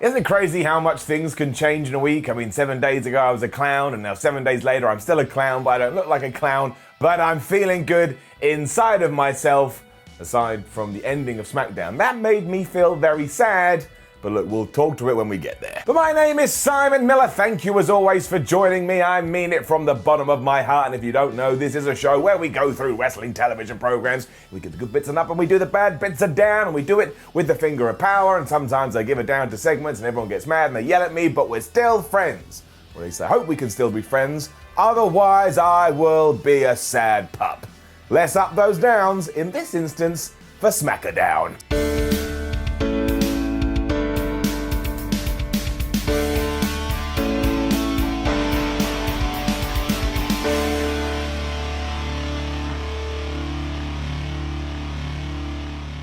Isn't it crazy how much things can change in a week? I mean, 7 days ago I was a clown, and now 7 days later I'm still a clown, but I don't look like a clown. But I'm feeling good inside of myself, aside from the ending of Smackdown. That made me feel very sad. But look, we'll talk to it when we get there. But my name is Simon Miller. Thank you as always for joining me. I mean it from the bottom of my heart. And if you don't know, this is a show where we go through wrestling television programs. We get the good bits and up and we do the bad bits are down. And we do it with the finger of power. And sometimes I give it down to segments and everyone gets mad and they yell at me. But we're still friends. Or at least I hope we can still be friends. Otherwise, I will be a sad pup. Let's up those downs, in this instance, for Smackdown.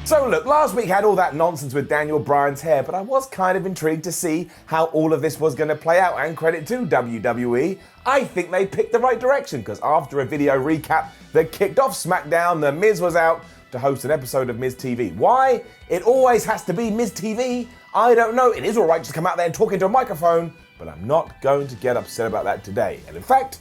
So look, last week had all that nonsense with Daniel Bryan's hair, but I was kind of intrigued to see how all of this was going to play out, and credit to WWE. I think they picked the right direction, because after a video recap that kicked off SmackDown, The Miz was out to host an episode of Miz TV. Why it always has to be Miz TV, I don't know. It is alright to come out there and talk into a microphone, but I'm not going to get upset about that today. And in fact,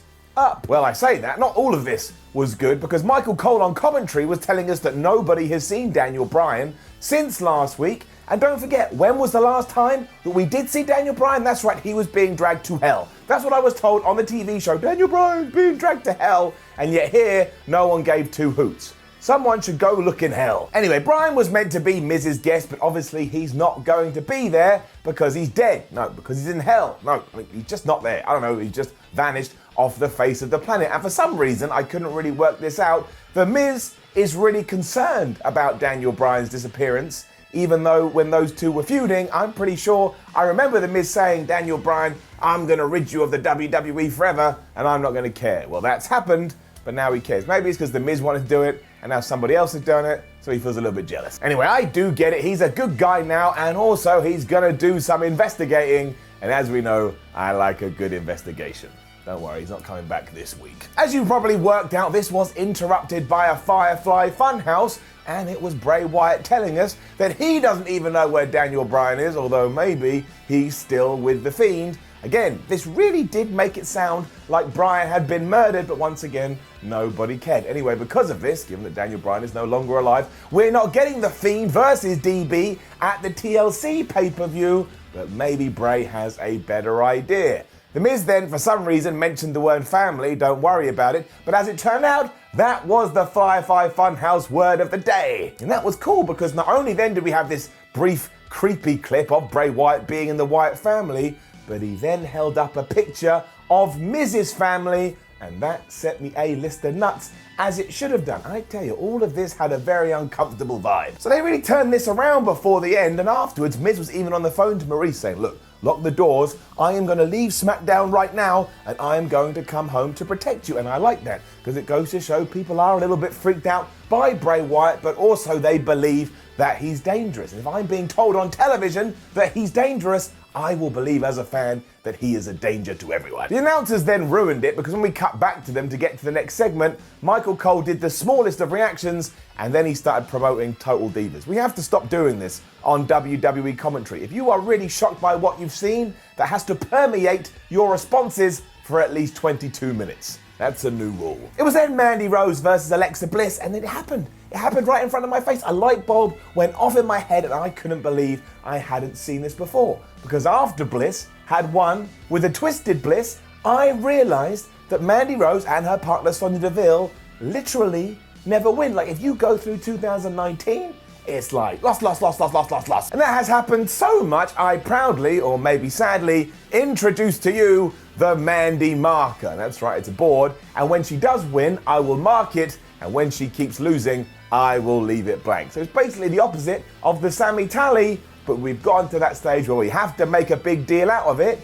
well, I say that, not all of this was good, because Michael Cole on commentary was telling us that nobody has seen Daniel Bryan since last week. And don't forget, when was the last time that we did see Daniel Bryan? That's right, he was being dragged to hell. That's what I was told on the TV show. Daniel Bryan's being dragged to hell. And yet here, no one gave two hoots. Someone should go look in hell. Anyway, Bryan was meant to be Miz's guest, but obviously he's not going to be there because he's dead. No, because he's in hell. No, I mean, he's just not there. I don't know, he just vanished off the face of the planet. And for some reason, I couldn't really work this out, The Miz is really concerned about Daniel Bryan's disappearance, even though when those two were feuding, I'm pretty sure I remember The Miz saying, Daniel Bryan, I'm going to rid you of the WWE forever, and I'm not going to care. Well, that's happened, but now he cares. Maybe it's because The Miz wanted to do it, and now somebody else has done it, so he feels a little bit jealous. Anyway, I do get it. He's a good guy now, and also he's going to do some investigating, and as we know, I like a good investigation. Don't worry, he's not coming back this week. As you probably worked out, this was interrupted by a Firefly Funhouse, and it was Bray Wyatt telling us that he doesn't even know where Daniel Bryan is, although maybe he's still with the Fiend. Again, this really did make it sound like Bryan had been murdered, but once again, nobody cared. Anyway, because of this, given that Daniel Bryan is no longer alive, we're not getting the Fiend versus DB at the TLC pay-per-view, but maybe Bray has a better idea. The Miz then, for some reason, mentioned the word family, don't worry about it, but as it turned out, that was the Firefly Funhouse word of the day. And that was cool, because not only then did we have this brief, creepy clip of Bray Wyatt being in the Wyatt family, but he then held up a picture of Miz's family, and that set the A-lister nuts, as it should have done. I tell you, all of this had a very uncomfortable vibe. So they really turned this around before the end, and afterwards, Miz was even on the phone to Maurice saying, look, lock the doors, I am going to leave SmackDown right now, and I am going to come home to protect you. And I like that, because it goes to show people are a little bit freaked out by Bray Wyatt, but also they believe that he's dangerous. And if I'm being told on television that he's dangerous, I will believe as a fan that he is a danger to everyone. The announcers then ruined it, because when we cut back to them to get to the next segment, Michael Cole did the smallest of reactions, and then he started promoting Total Divas. We have to stop doing this on WWE commentary. If you are really shocked by what you've seen, that has to permeate your responses for at least 22 minutes. That's a new rule. It was then Mandy Rose versus Alexa Bliss, and it happened. It happened right in front of my face. A light bulb went off in my head, and I couldn't believe I hadn't seen this before. Because after Bliss had won with a twisted Bliss, I realized that Mandy Rose and her partner Sonya Deville literally never win. Like, if you go through 2019, it's like lost. And that has happened so much, I proudly, or maybe sadly, introduced to you the Mandy marker. That's right, it's a board, and when she does win, I will mark it, and when she keeps losing, I will leave it blank. So it's basically the opposite of the Sammy tally, but we've gotten to that stage where we have to make a big deal out of it.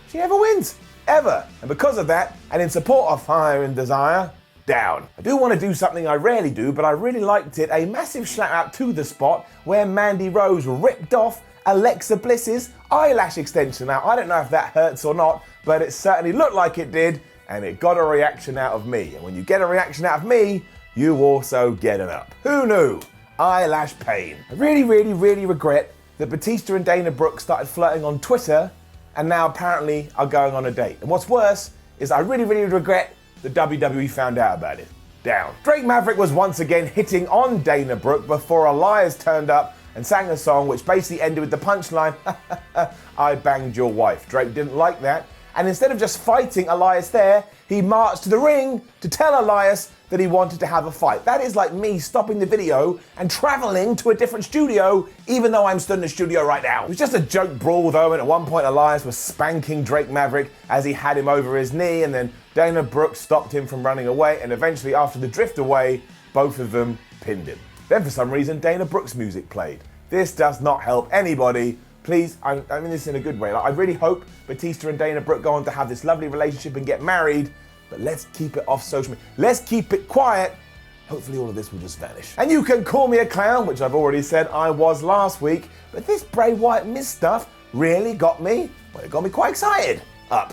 She never wins, ever. And because of that, and in support of Fire and Desire, down. I do want to do something I rarely do, but I really liked it. A massive shout out to the spot where Mandy Rose ripped off Alexa Bliss's eyelash extension. Now, I don't know if that hurts or not, but it certainly looked like it did, and it got a reaction out of me. And when you get a reaction out of me, you also get an up. Who knew? Eyelash pain. I really regret that Batista and Dana Brooke started flirting on Twitter and now apparently are going on a date. And what's worse is I really, really regret that WWE found out about it. Down. Drake Maverick was once again hitting on Dana Brooke before Elias turned up and sang a song which basically ended with the punchline, I banged your wife. Drake didn't like that, and instead of just fighting Elias there, he marched to the ring to tell Elias that he wanted to have a fight. That is like me stopping the video and traveling to a different studio, even though I'm stood in the studio right now. It was just a joke brawl though, and at one point Elias was spanking Drake Maverick as he had him over his knee, and then Dana Brooke stopped him from running away, and eventually after the drift away, both of them pinned him. Then for some reason, Dana Brooke's music played. This does not help anybody. Please, I mean this in a good way. Like, I really hope Batista and Dana Brooke go on to have this lovely relationship and get married, but let's keep it off social media. Let's keep it quiet. Hopefully all of this will just vanish. And you can call me a clown, which I've already said I was last week, but this Bray Wyatt Miz stuff really got me, well, it got me quite excited.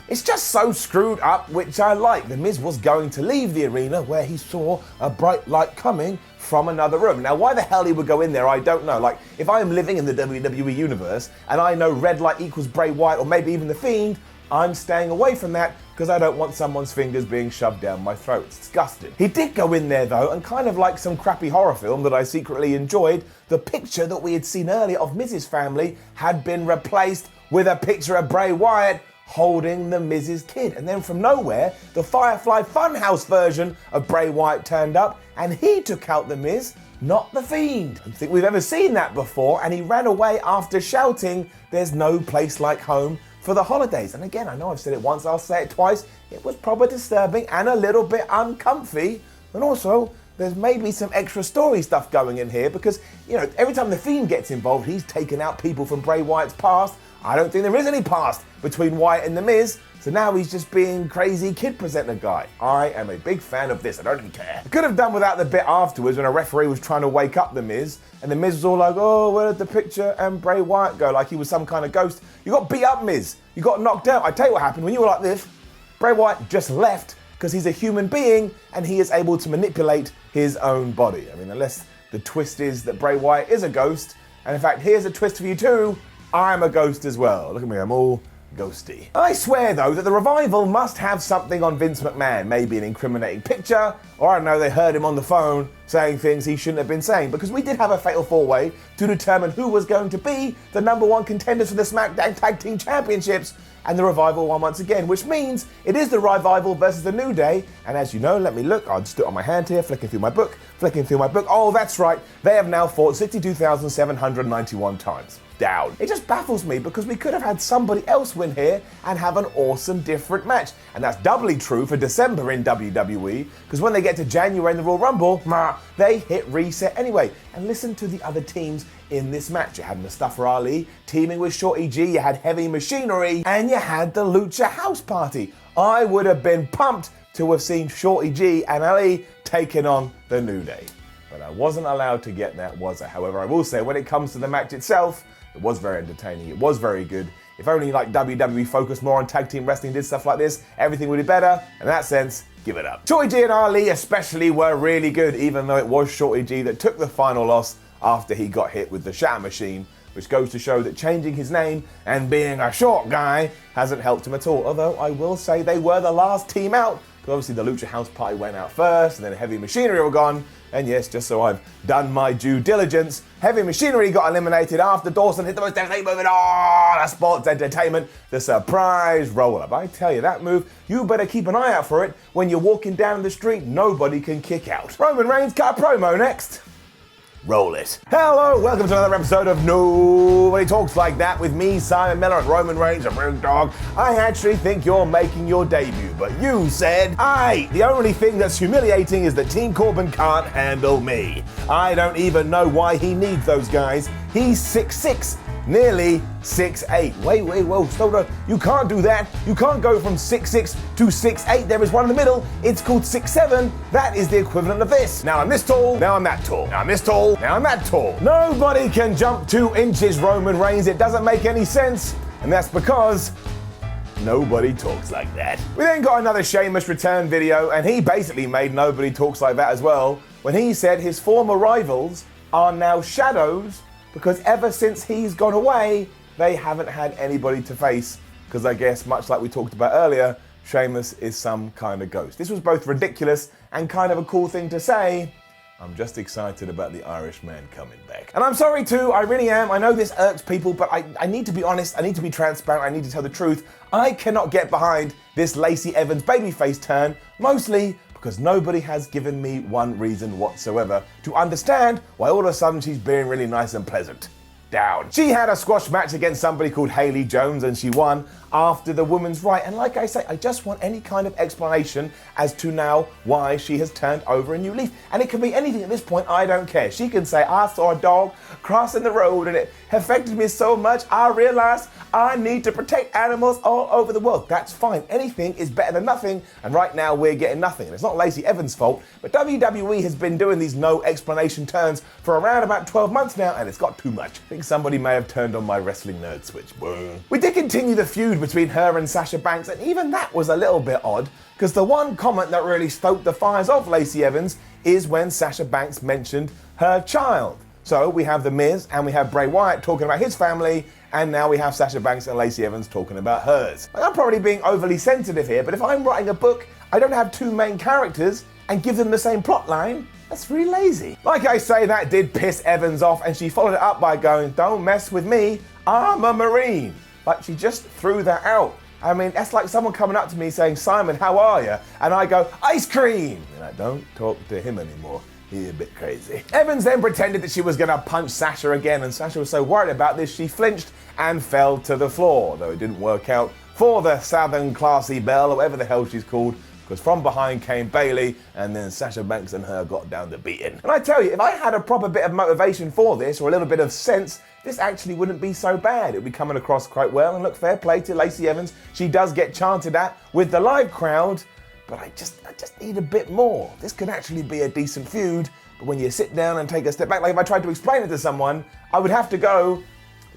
It's just so screwed up, which I like. The Miz was going to leave the arena where he saw a bright light coming from another room. Now, why the hell he would go in there, I don't know. Like, if I am living in the WWE universe and I know red light equals Bray Wyatt or maybe even the Fiend, I'm staying away from that because I don't want someone's fingers being shoved down my throat. It's disgusting. He did go in there though, and kind of like some crappy horror film that I secretly enjoyed, the picture that we had seen earlier of Miz's family had been replaced with a picture of Bray Wyatt holding the Miz's kid. And then from nowhere, the Firefly Funhouse version of Bray Wyatt turned up and he took out the Miz, not the Fiend. I don't think we've ever seen that before, and he ran away after shouting, "There's no place like home for the holidays." And again, I know I've said it once, I'll say it twice, it was probably disturbing and a little bit uncomfy, and also there's maybe some extra story stuff going in here because, you know, every time the Fiend gets involved, he's taken out people from Bray Wyatt's past. I don't think there is any past between Wyatt and The Miz, so now he's just being crazy kid presenter guy. I am a big fan of this, I don't even care. I could have done without the bit afterwards when a referee was trying to wake up The Miz, and The Miz was all like, oh, where did the picture and Bray Wyatt go? Like he was some kind of ghost. You got beat up, Miz. You got knocked out. I tell you what happened, when you were like this, Bray Wyatt just left because he's a human being and he is able to manipulate his own body. I mean, unless the twist is that Bray Wyatt is a ghost, and in fact, here's a twist for you too, I'm a ghost as well. Look at me, I'm all ghosty. I swear though that the Revival must have something on Vince McMahon, maybe an incriminating picture, or I don't know, they heard him on the phone saying things he shouldn't have been saying, because we did have a fatal four-way to determine who was going to be the #1 contenders for the Smackdown Tag Team Championships, and the Revival won once again, which means it is the Revival versus the New Day, and as you know, let me look, I'll just do it on my hand here, flicking through my book, oh that's right, they have now fought 62,791 times. Down. It just baffles me because we could have had somebody else win here and have an awesome different match. And that's doubly true for December in WWE, because when they get to January in the Royal Rumble, they hit reset anyway. And listen to the other teams in this match. You had Mustafa Ali teaming with Shorty G, you had Heavy Machinery, and you had the Lucha House Party. I would have been pumped to have seen Shorty G and Ali taking on the New Day. But I wasn't allowed to get that, was I? However, I will say when it comes to the match itself, it was very entertaining, it was very good. If only like WWE focused more on tag team wrestling, did stuff like this, everything would be better. In that sense, give it up. Shorty G and Ali especially were really good, even though it was Shorty G that took the final loss after he got hit with the Shatter Machine, which goes to show that changing his name and being a short guy hasn't helped him at all. Although I will say they were the last team out, because obviously the Lucha House Party went out first, and then Heavy Machinery were gone. And yes, just so I've done my due diligence, Heavy Machinery got eliminated after Dawson hit the most devastating move in all sports entertainment, the surprise roll-up. I tell you, that move, you better keep an eye out for it. When you're walking down the street, nobody can kick out. Roman Reigns cut a promo next. Roll it. Hello, welcome to another episode of Nobody Talks Like That with me, Simon Miller, and Roman Reigns, a Road Dog. I actually think you're making your debut, but you said, aye, the only thing that's humiliating is that Team Corbin can't handle me. I don't even know why he needs those guys. He's 6'6", nearly 6'8". Wait, whoa, stop, no. You can't do that. You can't go from 6'6" to 6'8". There is one in the middle. It's called 6'7". That is the equivalent of this. Now I'm this tall, now I'm that tall. Now I'm this tall, now I'm that tall. Nobody can jump 2 inches, Roman Reigns. It doesn't make any sense. And that's because nobody talks like that. We then got another Sheamus return video, and he basically made Nobody Talks Like That as well, when he said his former rivals are now shadows because ever since he's gone away, they haven't had anybody to face, because I guess, much like we talked about earlier, Sheamus is some kind of ghost. This was both ridiculous and kind of a cool thing to say. I'm just excited about the Irishman coming back. And I'm sorry too, I really am. I know this irks people, but I need to be honest, I need to be transparent, I need to tell the truth. I cannot get behind this Lacey Evans babyface turn, mostly because nobody has given me one reason whatsoever to understand why all of a sudden she's being really nice and pleasant. Down. She had a squash match against somebody called Haley Jones and she won after the women's right. And like I say, I just want any kind of explanation as to now why she has turned over a new leaf. And it can be anything at this point, I don't care. She can say, I saw a dog crossing the road and it affected me so much, I realized I need to protect animals all over the world. That's fine. Anything is better than nothing. And right now we're getting nothing. And it's not Lacey Evans' fault, but WWE has been doing these no explanation turns for around about 12 months now, and it's got too much. I think somebody may have turned on my wrestling nerd switch. We did continue the feud between her and Sasha Banks, and even that was a little bit odd, because the one comment that really stoked the fires of Lacey Evans is when Sasha Banks mentioned her child. So we have The Miz and we have Bray Wyatt talking about his family, and now we have Sasha Banks and Lacey Evans talking about hers. I'm probably being overly sensitive here, but if I'm writing a book, I don't have two main characters and give them the same plot line. That's really lazy. Like I say, that did piss Evans off, and she followed it up by going, don't mess with me, I'm a Marine. Like, she just threw that out. I mean, that's like someone coming up to me saying, Simon, how are you? And I go, ice cream. And I don't talk to him anymore. He's a bit crazy. Evans then pretended that she was gonna punch Sasha again, and Sasha was so worried about this, she flinched and fell to the floor, though it didn't work out for the Southern Classy Belle, or whatever the hell she's called, because from behind came Bayley, and then Sasha Banks and her got down to beating. And I tell you, if I had a proper bit of motivation for this, or a little bit of sense, this actually wouldn't be so bad. It would be coming across quite well, and look, fair play to Lacey Evans. She does get chanted at with the live crowd, but I just need a bit more. This could actually be a decent feud, but when you sit down and take a step back, like if I tried to explain it to someone, I would have to go,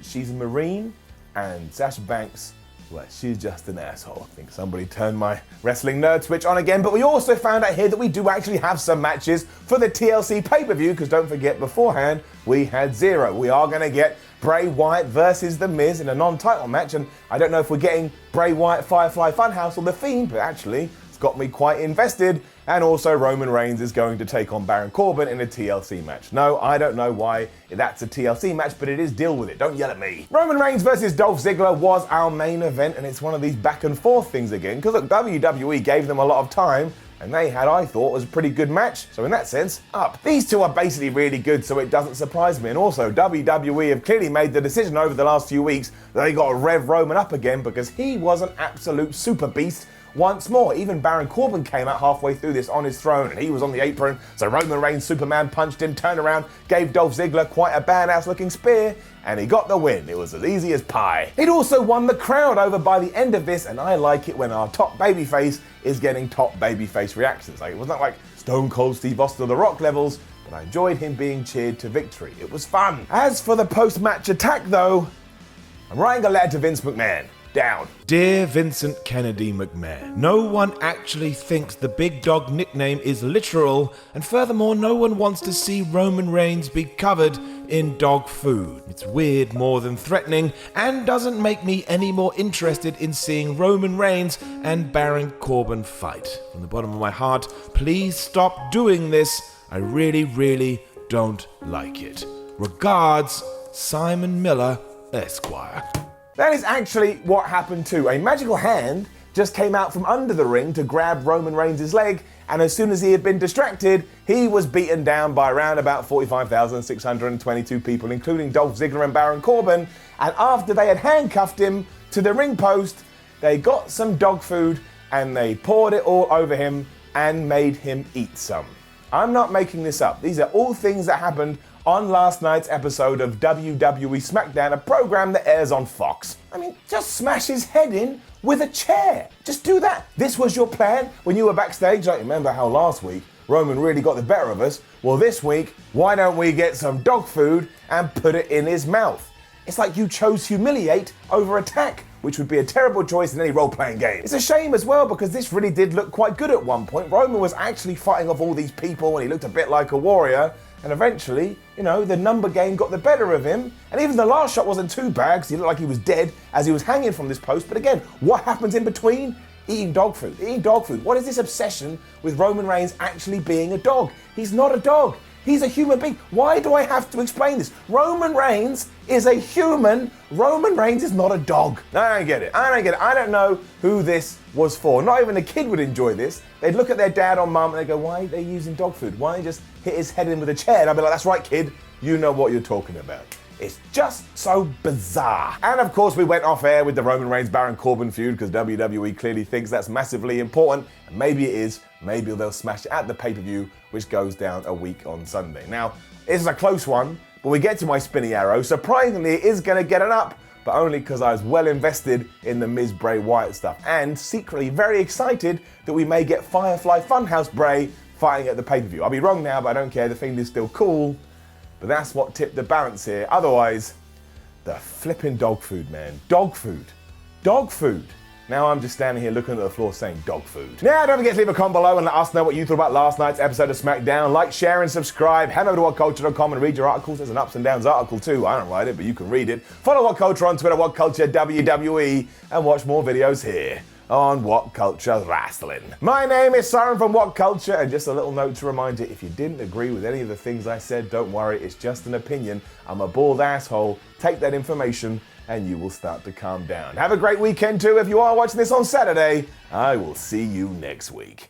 she's a Marine, and Sasha Banks, well, she's just an asshole. I think somebody turned my wrestling nerd switch on again, but we also found out here that we do actually have some matches for the TLC pay-per-view, because don't forget, beforehand, we had zero. We are gonna get Bray Wyatt versus The Miz in a non-title match, and I don't know if we're getting Bray Wyatt, Firefly Funhouse, or The Fiend, but actually, it's got me quite invested. And also Roman Reigns is going to take on Baron Corbin in a TLC match. No, I don't know why that's a TLC match, but it is, deal with it, don't yell at me. Roman Reigns versus Dolph Ziggler was our main event, and it's one of these back and forth things again, because look, WWE gave them a lot of time, and they had, I thought, was a pretty good match, so in that sense, up. These two are basically really good, so it doesn't surprise me, and also WWE have clearly made the decision over the last few weeks that they got to rev Roman up again, because he was an absolute super beast once more. Even Baron Corbin came out halfway through this on his throne, and he was on the apron, so Roman Reigns Superman punched him, turned around, gave Dolph Ziggler quite a badass looking spear, and he got the win. It was as easy as pie. He'd also won the crowd over by the end of this, and I like it when our top babyface is getting top babyface reactions. Like, it wasn't like Stone Cold Steve Austin or The Rock levels, but I enjoyed him being cheered to victory. It was fun. As for the post-match attack though, I'm writing a letter to Vince McMahon. Down. Dear Vincent Kennedy McMahon, no one actually thinks the Big Dog nickname is literal, and furthermore, no one wants to see Roman Reigns be covered in dog food. It's weird more than threatening, and doesn't make me any more interested in seeing Roman Reigns and Baron Corbin fight. From the bottom of my heart, please stop doing this. I really, really don't like it. Regards, Simon Miller, Esquire. That is actually what happened too. A magical hand just came out from under the ring to grab Roman Reigns' leg, and as soon as he had been distracted, he was beaten down by around about 45,622 people, including Dolph Ziggler and Baron Corbin, and after they had handcuffed him to the ring post, they got some dog food and they poured it all over him and made him eat some. I'm not making this up. These are all things that happened on last night's episode of WWE Smackdown, a program that airs on Fox. I mean, just smash his head in with a chair. Just do that. This was your plan when you were backstage. Like, remember how last week Roman really got the better of us? Well, this week, why don't we get some dog food and put it in his mouth? It's like you chose humiliate over attack, which would be a terrible choice in any role-playing game. It's a shame as well, because this really did look quite good at one point. Roman was actually fighting off all these people and he looked a bit like a warrior. And eventually, the number game got the better of him. And even the last shot wasn't too bad because he looked like he was dead as he was hanging from this post. But again, what happens in between? Eating dog food. Eating dog food. What is this obsession with Roman Reigns actually being a dog? He's not a dog. He's a human being. Why do I have to explain this? Roman Reigns is a human. Roman Reigns is not a dog. I don't get it. I don't know who this was for. Not even a kid would enjoy this. They'd look at their dad or mum and they'd go, why are they using dog food? Why don't they just hit his head in with a chair? And I'd be like, that's right, kid. You know what you're talking about. It's just so bizarre. And of course, we went off air with the Roman Reigns Baron Corbin feud because WWE clearly thinks that's massively important. And maybe it is. Maybe they'll smash it at the pay-per-view, which goes down a week on Sunday. Now, this is a close one, but we get to my spinny arrow. Surprisingly, it is going to get an up, but only because I was well invested in the Miz Bray Wyatt stuff. And secretly very excited that we may get Firefly Funhouse Bray fighting at the pay-per-view. I'll be wrong now, but I don't care. The Fiend is still cool. But that's what tipped the balance here. Otherwise, the flipping dog food, man. Dog food. Dog food. Now I'm just standing here looking at the floor saying dog food. Now, don't forget to leave a comment below and let us know what you thought about last night's episode of Smackdown. Like, share, and subscribe. Head over to WhatCulture.com and read your articles. There's an ups and downs article too. I don't write it, but you can read it. Follow WhatCulture on Twitter, WhatCulture WWE, and watch more videos here on WhatCulture Wrestling. My name is Siren from WhatCulture, and just a little note to remind you, if you didn't agree with any of the things I said, don't worry, it's just an opinion. I'm a bald asshole. Take that information and you will start to calm down. Have a great weekend too. If you are watching this on Saturday, I will see you next week.